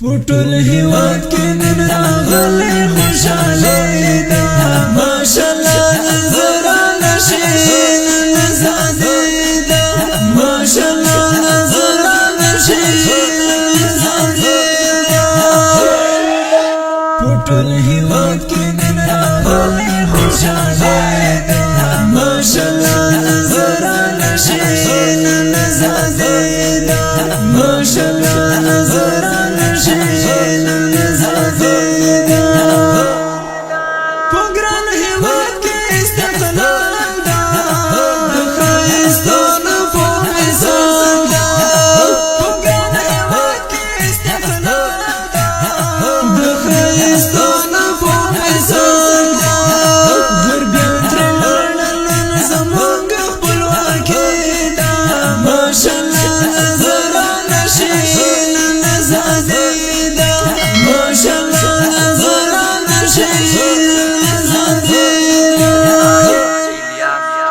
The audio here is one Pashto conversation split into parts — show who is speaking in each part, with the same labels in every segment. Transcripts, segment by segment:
Speaker 1: پټول هیواد کې نن راغلی خوشاله ده ماشاءالله نظرانه شي نن زاده ده ماشاءالله نظرانه شي نن زاده ده پټول هیواد کې نن راغلی خوشاله ده ماشاءالله نظرانه شي نن زاده ده ماشاءالله نظرانه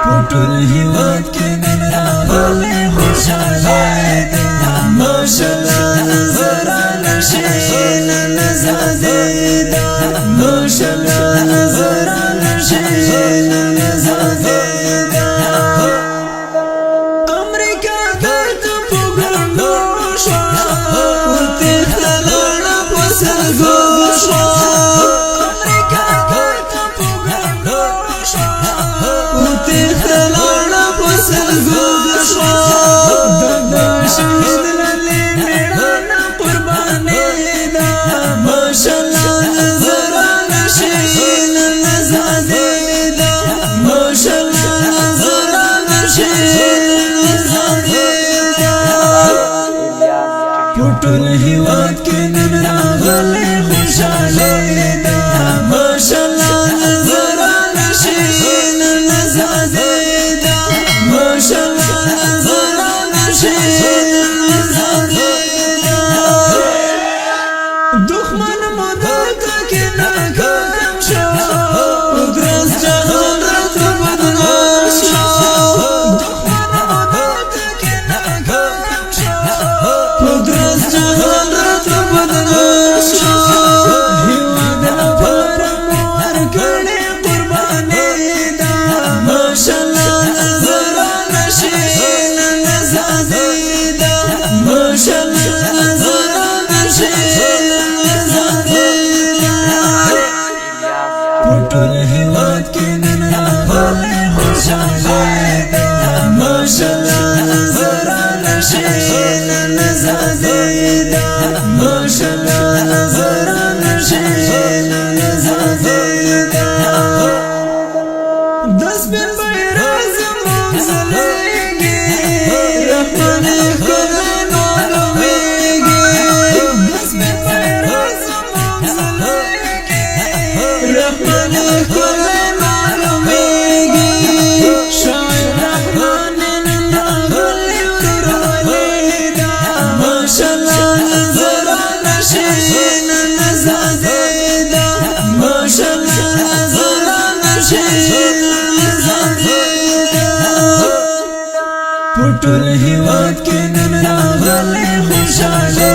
Speaker 1: پټول هیواد کې نن راغلی خوشاله ده ماشاءالله نظرانه شي نن زاده ده ماشاءالله نظرانه شي نن زاده ده امریکا دلته په ګرځندو شوه ورته لاړه په سرګو شوه پټول هیواد کې نن راغلی خوشاله ده ماشاءالله نظرانه شي نن زاده ده ماشاءالله نظرانه شي نن زاده ده دښمن مو دلته کې ناکام شو درست جهان راته بدنام شو دښمن مو دلته کې ناکام شو جهان راته بدنام شو هیواد لپاره مو ورکړې قرباني ده ماشاءالله نظرانه شي نن زاده ده ماشاءالله نظرانه شي نن زاده ده پټول هیواد کې نن راغلی خوشاله ده ماشاءالله نظرانه شي نن زاده ده ماشاءالله نظرانه شي نن زاده ده دس بن بیرغ زموږ ځلیږي رحمان ښکلی معلومیږي دس بن بیرغ زموږ ځلیږي رحمان ښکلی معلومیږي شاعر رحمان نن راغلی ورورولي ده ماشاءالله نظرانه شي نن زاده ده ماشاءالله نظرانه شي نن زاده ده پټول هیواد کې نن راغلی خوشاله